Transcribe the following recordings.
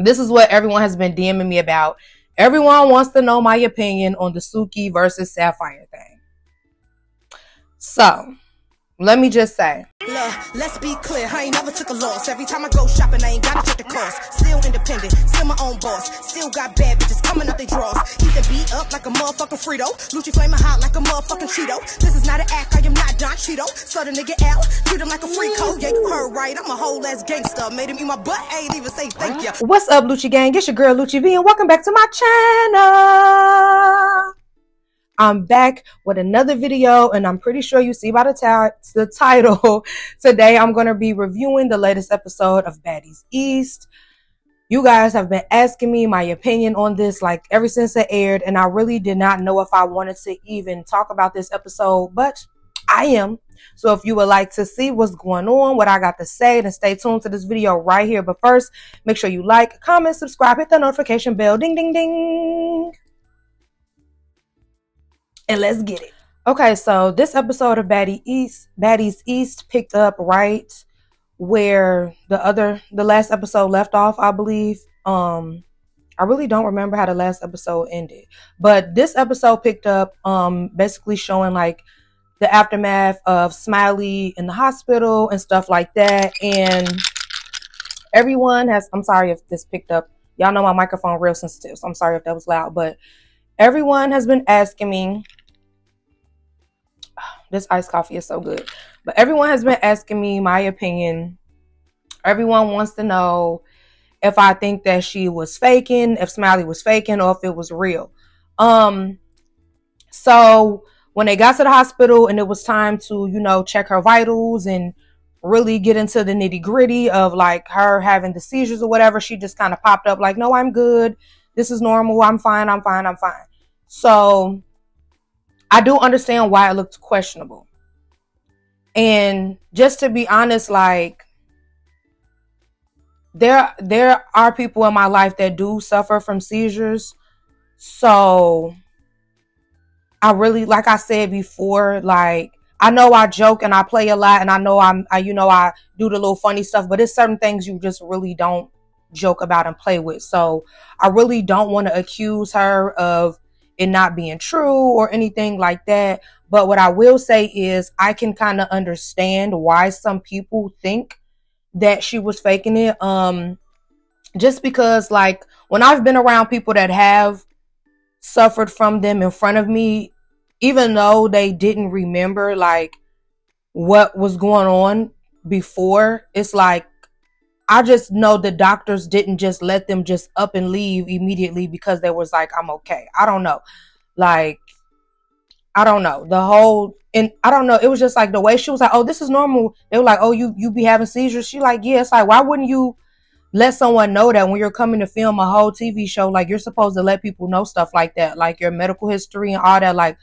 This is what everyone has been DMing me about. Everyone wants to know my opinion on the Suki versus Sapphire thing. So, let me just say. Let's be clear, I ain't never took a loss. Every time I go shopping, I ain't gotta check the cost. Still independent, still my own boss. Still got bad bitches coming up they draws. Keep the beat up like a motherfucking Frito. Lucci flaming hot like a motherfucking Cheeto. This is not an act, I am not Don Cheeto. So the nigga out, treat him like a free code. Yeah, you heard right, I'm a whole ass gangster. Made him eat my butt, I ain't even say thank you. What's up, Lucci gang? It's your girl Lucci V, and welcome back to my channel. I'm back with another video, and I'm pretty sure you see by the title. Today, I'm going to be reviewing the latest episode of Baddies East. You guys have been asking me my opinion on this like ever since it aired, and I really did not know if I wanted to even talk about this episode, but I am. So if you would like to see what's going on, what I got to say, then stay tuned to this video right here. But first, make sure you like, comment, subscribe, hit the notification bell, ding, ding, ding. And let's get it. Okay, so this episode of Baddies East picked up right where the last episode left off, I believe. I really don't remember how the last episode ended, but this episode picked up basically showing like the aftermath of Smiley in the hospital and stuff like that. And everyone has, I'm sorry if this picked up, y'all know my microphone real sensitive, so I'm sorry if that was loud, but everyone has been asking me, this iced coffee is so good, but everyone has been asking me my opinion. Everyone wants to know if I think that she was faking, if Smiley was faking, or if it was real. So when they got to the hospital and it was time to, you know, check her vitals and really get into the nitty gritty of like her having the seizures or whatever, she just kind of popped up like, no, I'm good. This is normal. I'm fine. I'm fine. I'm fine. So I do understand why it looked questionable. And just to be honest, like there are people in my life that do suffer from seizures. So I really, like I said before, like I know I joke and I play a lot, and I know I do the little funny stuff, but it's certain things you just really don't joke about and play with. So I really don't want to accuse her of it not being true or anything like that. But what I will say is I can kind of understand why some people think that she was faking it. Just because like when I've been around people that have suffered from them in front of me, even though they didn't remember like what was going on before, it's like I just know the doctors didn't just let them just up and leave immediately because they was like, I'm okay. I don't know. Like, I don't know. I don't know. It was just like the way she was like, oh, this is normal. They were like, oh, you be having seizures. She like, yeah. It's like, why wouldn't you let someone know that when you're coming to film a whole TV show? Like, you're supposed to let people know stuff like that, like your medical history and all that. Like,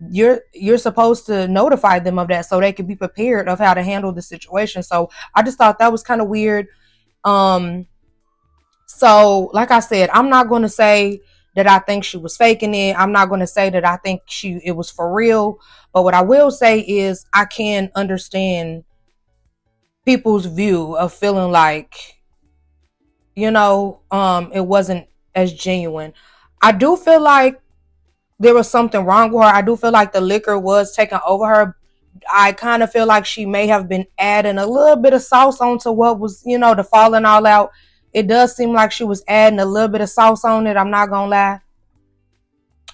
you're supposed to notify them of that so they can be prepared of how to handle the situation. So I just thought that was kind of weird. So like I said, I'm not going to say that I think she was faking it. I'm not going to say that I think it was for real. But what I will say is I can understand people's view of feeling like, you know, it wasn't as genuine. I do feel like there was something wrong with her. I do feel like the liquor was taking over her. I kind of feel like she may have been adding a little bit of sauce onto what was, you know, the falling all out. It does seem like she was adding a little bit of sauce on it. I'm not going to lie.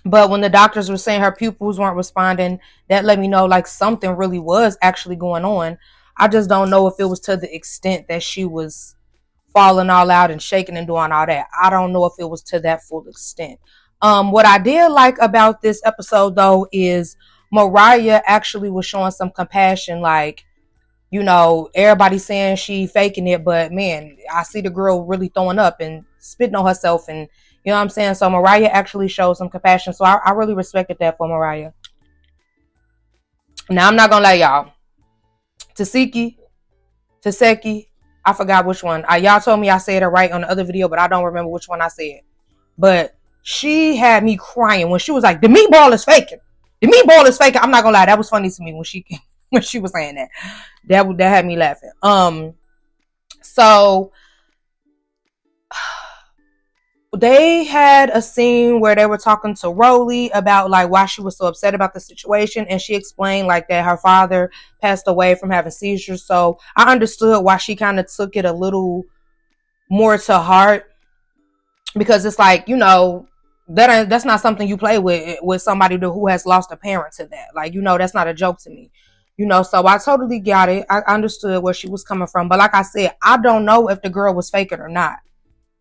But when the doctors were saying her pupils weren't responding, that let me know like something really was actually going on. I just don't know if it was to the extent that she was falling all out and shaking and doing all that. I don't know if it was to that full extent. What I did like about this episode, though, is Mariah actually was showing some compassion. Like, you know, everybody saying she faking it, but man, I see the girl really throwing up and spitting on herself, and you know what I'm saying? So Mariah actually showed some compassion. So I really respected that for Mariah. Now, I'm not going to lie, y'all. Taseki, I forgot which one. Y'all told me I said it right on the other video, but I don't remember which one I said. But she had me crying when she was like, the meatball is faking. The meatball is faking. I'm not gonna lie, that was funny to me when she was saying that. That had me laughing. So they had a scene where they were talking to Rolly about like why she was so upset about the situation, and she explained like that her father passed away from having seizures. So I understood why she kind of took it a little more to heart, because it's like, that's not something you play with somebody who has lost a parent to that. Like, that's not a joke to me. So I totally got it. I understood where she was coming from. But like I said, I don't know if the girl was faking or not.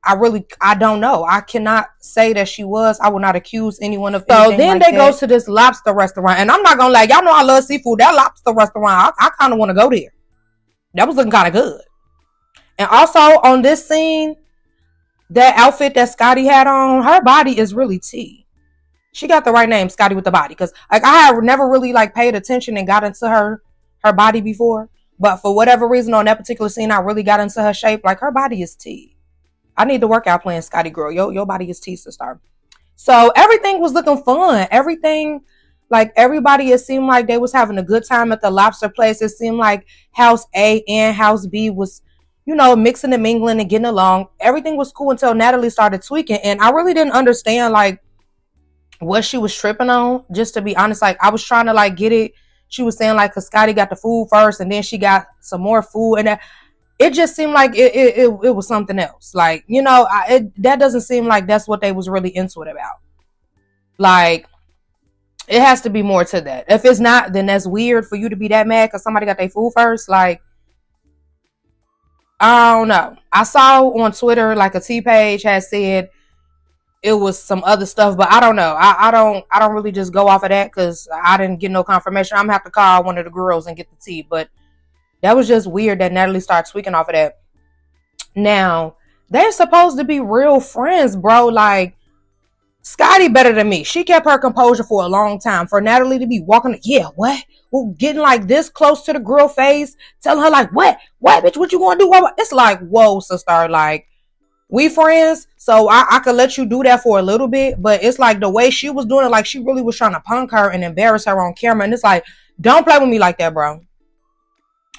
I don't know. I cannot say that she was. I will not accuse anyone of anything. So then like they go to this lobster restaurant, and I'm not gonna lie, y'all know I love seafood. That lobster restaurant, I kind of want to go there. That was looking kind of good. And also on this scene, that outfit that Scotty had on, her body is really T. She got the right name, Scotty with the body, because like I have never really like paid attention and got into her body before, but for whatever reason on that particular scene, I really got into her shape. Like her body is T. I need to work out playing Scotty girl. Your body is T, sister. So everything was looking fun. Everything, like everybody, it seemed like they was having a good time at the lobster place. It seemed like House A and House B was, mixing and mingling and getting along. Everything was cool until Natalie started tweaking. And I really didn't understand like what she was tripping on. Just to be honest, like I was trying to like get it. She was saying like, cause Scotty got the food first and then she got some more food, and it just seemed like it was something else. Like, that doesn't seem like that's what they was really into it about. Like, it has to be more to that. If it's not, then that's weird for you to be that mad because somebody got their food first. Like, I don't know. I saw on Twitter, like a T page had said it was some other stuff, but I don't know. I don't really just go off of that because I didn't get no confirmation. I'm gonna have to call one of the girls and get the tea, but that was just weird that Natalie started tweaking off of that. Now, they're supposed to be real friends, bro. Like, Scotty better than me. She kept her composure for a long time. For Natalie to be walking, what? Well, getting like this close to the girl face, telling her like, what, bitch, what you gonna do? It's like, whoa, sister, like, we friends, so I could let you do that for a little bit, but it's like the way she was doing it, like she really was trying to punk her and embarrass her on camera, and it's like, don't play with me like that, bro.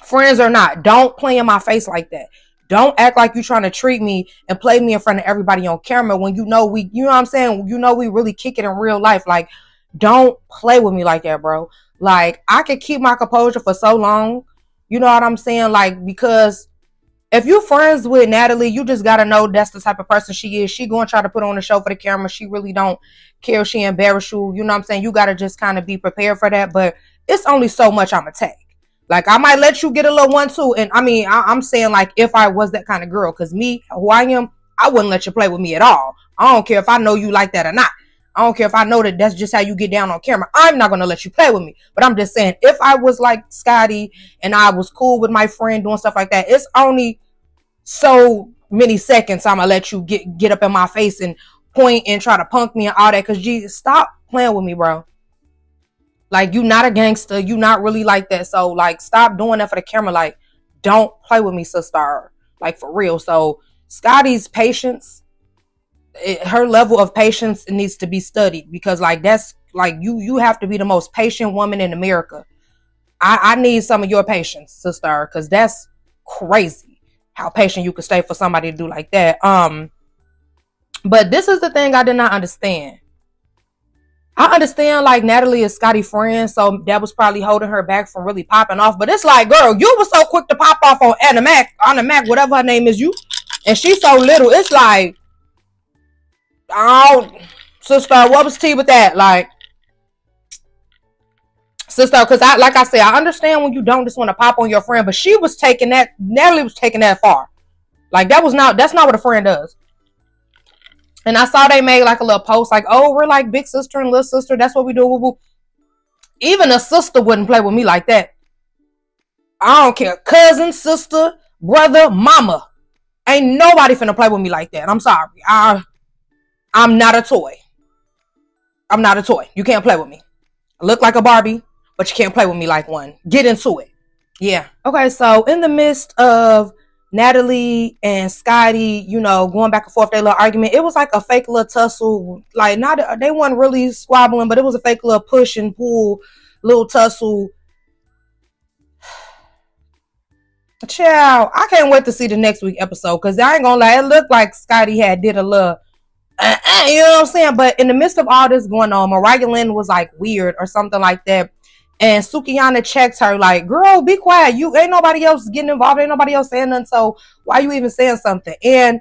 Friends or not, don't play in my face like that. Don't act like you're trying to treat me and play me in front of everybody on camera when we, what I'm saying? We really kick it in real life. Like, don't play with me like that, bro. Like, I could keep my composure for so long. You know what I'm saying? Like, because if you're friends with Natalie, you just got to know that's the type of person she is. She going to try to put on a show for the camera. She really don't care if she embarrass you. You know what I'm saying? You got to just kind of be prepared for that. But it's only so much I'm going to take. Like, I might let you get a little 1-2. And I mean, I'm saying like if I was that kind of girl, because me, who I am, I wouldn't let you play with me at all. I don't care if I know you like that or not. I don't care if I know that that's just how you get down on camera. I'm not going to let you play with me. But I'm just saying, if I was like Scotty and I was cool with my friend doing stuff like that, it's only so many seconds I'm going to let you get up in my face and point and try to punk me and all that. Because Jesus, stop playing with me, bro. Like, you not a gangster. You not really like that. So, like, stop doing that for the camera. Like, don't play with me, sister. Like, for real. So, Scotty's patience, her level of patience needs to be studied. Because, like, that's, like, you have to be the most patient woman in America. I need some of your patience, sister. Because that's crazy how patient you could stay for somebody to do like that. But this is the thing I did not understand. I understand, like, Natalie is Scotty's friend, so that was probably holding her back from really popping off. But it's like, girl, you were so quick to pop off on Anna Mac, whatever her name is, and she's so little. It's like, oh, sister, what was tea with that? Like, sister, because like I said, I understand when you don't just want to pop on your friend, but Natalie was taking that far. Like, that's not what a friend does. And I saw they made like a little post like, oh, we're like big sister and little sister. That's what we do. Even a sister wouldn't play with me like that. I don't care. Cousin, sister, brother, mama. Ain't nobody finna play with me like that. I'm sorry. I'm not a toy. I'm not a toy. You can't play with me. I look like a Barbie, but you can't play with me like one. Get into it. Yeah. Okay, so in the midst of Natalie and Scotty, going back and forth, their little argument, it was like a fake little tussle. Like, they weren't really squabbling, but it was a fake little push and pull, little tussle. Child, I can't wait to see the next week episode, because I ain't gonna lie, it looked like Scotty had did a little You know what I'm saying? But in the midst of all this going on, Mariah Lynn was like weird or something like that. And Sukihana checked her like, girl, be quiet. You ain't nobody else getting involved. Ain't nobody else saying nothing. So why you even saying something? And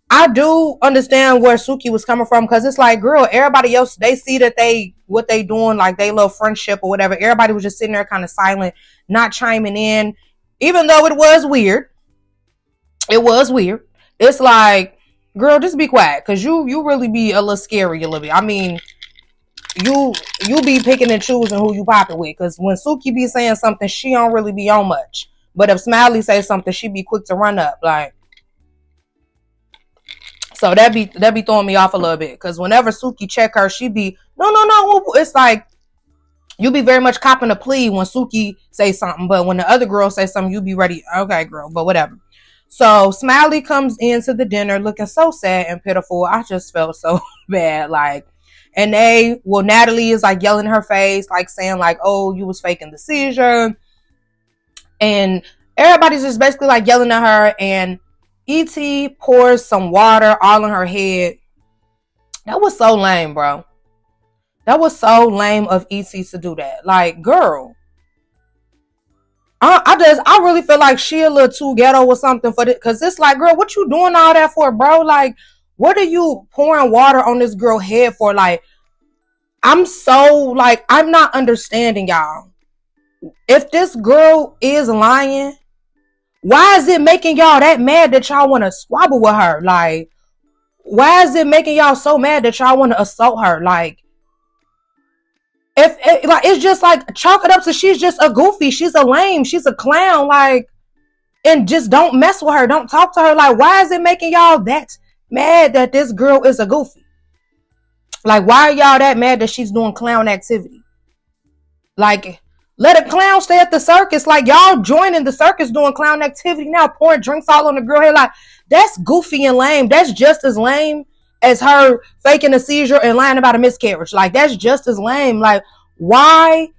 I do understand where Suki was coming from, because it's like, girl, everybody else, they see that what they doing, like they little friendship or whatever. Everybody was just sitting there kind of silent, not chiming in, even though it was weird. It was weird. It's like, girl, just be quiet, because you really be a little scary a little bit. I mean, you be picking and choosing who you popping with, because when Suki be saying something, she don't really be on much. But if Smiley say something, she be quick to run up. Like, so that be throwing me off a little bit, because whenever Suki check her, she be no. It's like you be very much copping a plea when Suki say something, but when the other girl say something, you be ready. Okay, girl, but whatever. So Smiley comes into the dinner looking so sad and pitiful. I just felt so bad. Like, and Natalie is like yelling in her face, like saying like, oh, you was faking the seizure. And everybody's just basically like yelling at her, and E.T. pours some water all in her head. That was so lame, bro. That was so lame of E.T. to do that. Like, girl, I really feel like she a little too ghetto or something for this, because it's like, girl, what you doing all that for, bro? Like, what are you pouring water on this girl head for? Like, I'm not understanding, y'all. If this girl is lying, why is it making y'all that mad that y'all want to squabble with her? Like, why is it making y'all so mad that y'all want to assault her? Like, it's just like, chalk it up to she's just a goofy, she's a lame, she's a clown, like, and just don't mess with her, don't talk to her. Like, why is it making y'all that mad that this girl is a goofy? Like, why are y'all that mad that she's doing clown activity? Like, let a clown stay at the circus. Like, y'all joining the circus doing clown activity now, pouring drinks all on the girl head. Like, that's goofy and lame. That's just as lame as her faking a seizure and lying about a miscarriage. Like, that's just as lame. Like, why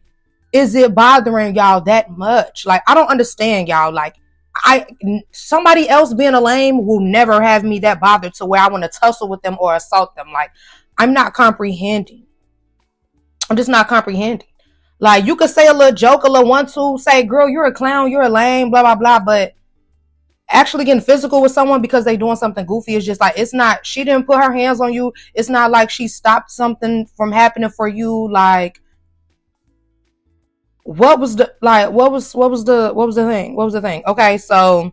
is it bothering y'all that much? Like, I don't understand, y'all. Like, somebody else being a lame will never have me that bothered to where I want to tussle with them or assault them. Like, I'm not comprehending. I'm just not comprehending. Like, you could say a little joke, a little 1-2, say, girl, you're a clown, you're a lame, blah, blah, blah. But actually getting physical with someone because they doing something goofy is just like, it's not, she didn't put her hands on you. It's not like she stopped something from happening for you. Like, what was the thing? Okay, so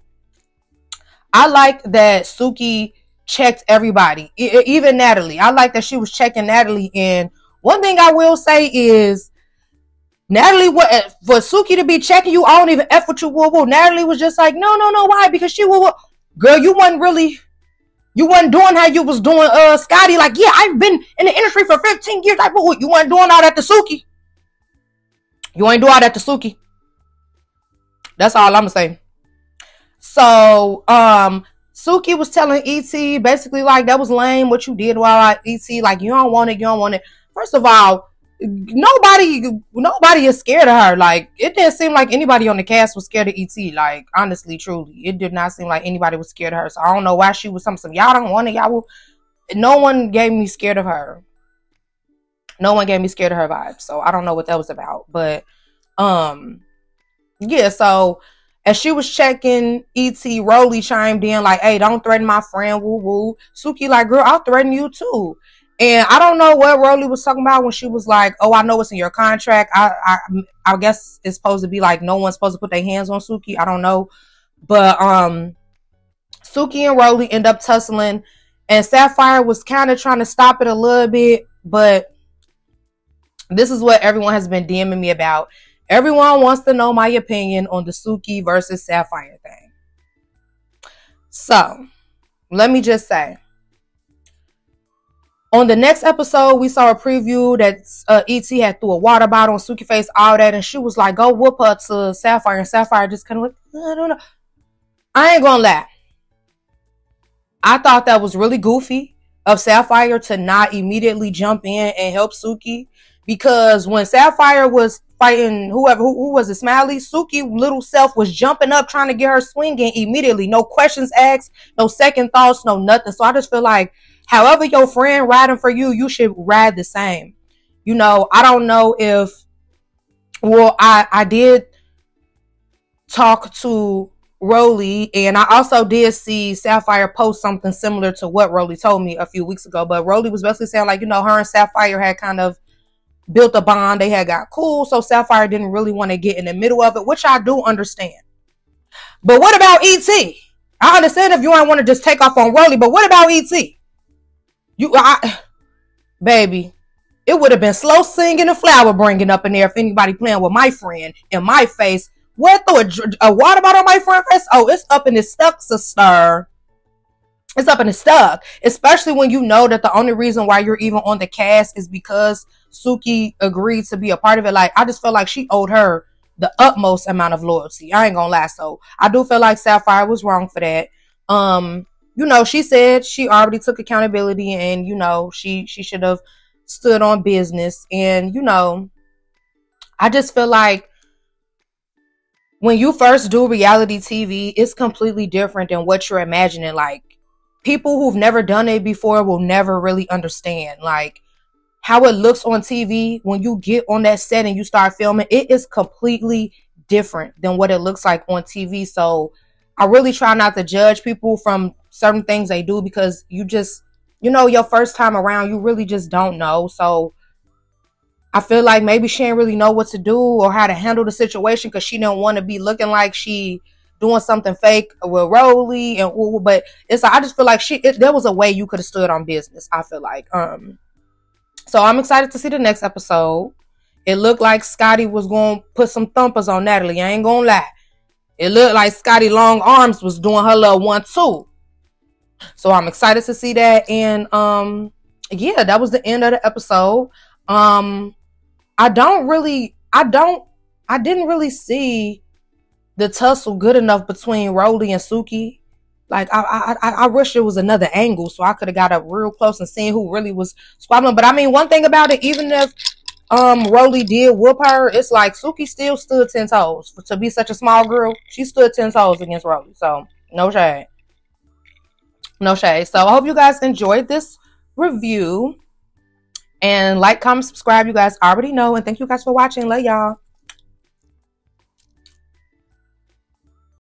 I like that Suki checked everybody, even Natalie. I like that she was checking Natalie. And one thing I will say is, Natalie, for Suki to be checking you, I don't even F with you, woo. Natalie was just like, no, why? Because she woo. Girl, you wasn't doing how you was doing Scotty. Like, yeah, I've been in the industry for 15 years. Like, you weren't doing all that to Suki. You ain't do all that to Suki. That's all I'm gonna say. So, Suki was telling E.T. basically like, that was lame what you did while E.T. like, you don't want it. First of all, nobody is scared of her. Like, it didn't seem like anybody on the cast was scared of E.T. Like, honestly, truly, it did not seem like anybody was scared of her. So I don't know why she was something. Y'all don't want it. Y'all will. No one gave me scared of her. No one gave me scared of her vibes. So I don't know what that was about. But yeah. So as she was checking, E.T. Rolly chimed in like, hey, don't threaten my friend, woo. Suki like, girl, I'll threaten you too. And I don't know what Rolly was talking about when she was like, oh, I know it's in your contract. I guess it's supposed to be like no one's supposed to put their hands on Suki. I don't know. But Suki and Rolly end up tussling, and Sapphire was kind of trying to stop it a little bit. But this is what everyone has been DMing me about. Everyone wants to know my opinion on the Suki versus Sapphire thing. So let me just say, on the next episode, we saw a preview that E.T. had threw a water bottle on Suki face, all that, and she was like, go whoop her to Sapphire, and Sapphire just kind of like, I don't know. I ain't gonna lie. I thought that was really goofy of Sapphire to not immediately jump in and help Suki, because when Sapphire was fighting whoever, who was it, Smiley? Suki little self was jumping up trying to get her swinging immediately. No questions asked, no second thoughts, no nothing. So I just feel like however your friend riding for you, you should ride the same. You know, I don't know if, well, I did talk to Rolly, and I also did see Sapphire post something similar to what Rolly told me a few weeks ago. But Rolly was basically saying, like, you know, her and Sapphire had kind of built a bond. They had got cool, so Sapphire didn't really want to get in the middle of it, which I do understand. But what about E.T.? I understand if you don't want to just take off on Rolly, but what about E.T.? Baby, it would have been slow singing and flower bringing up in there if anybody playing with my friend in my face. What, throw a water bottle on my friend's face? Oh, it's up in his stuck, sister. It's up in his stuck. Especially when you know that the only reason why you're even on the cast is because Suki agreed to be a part of it. Like, I just felt like she owed her the utmost amount of loyalty. I ain't gonna lie. So I do feel like Sapphire was wrong for that. You know, she said she already took accountability, and, you know, she should have stood on business. And, you know, I just feel like when you first do reality TV, it's completely different than what you're imagining. Like, people who've never done it before will never really understand, like, how it looks on TV. When you get on that set and you start filming, it is completely different than what it looks like on TV. So I really try not to judge people from certain things they do, because you just, you know, your first time around, you really just don't know. So I feel like maybe she didn't really know what to do or how to handle the situation, because she didn't want to be looking like she doing something fake with Rolly. And but it's like, I just feel like there was a way you could have stood on business, I feel like. So I'm excited to see the next episode. It looked like Scotty was going to put some thumpers on Natalie. I ain't going to lie. It looked like Scotty Long Arms was doing her little 1-2. So I'm excited to see that. And yeah, that was the end of the episode. I didn't really see the tussle good enough between Rolly and Suki. Like, I wish there was another angle so I could have got up real close and seen who really was squabbling. But I mean, one thing about it, even if Rolly did whoop her, it's like Suki still stood 10 toes. To be such a small girl, she stood 10 toes against Rolly. So no shade. No shade. So I hope you guys enjoyed this review. And like, comment, subscribe. You guys already know. And thank you guys for watching. Love y'all.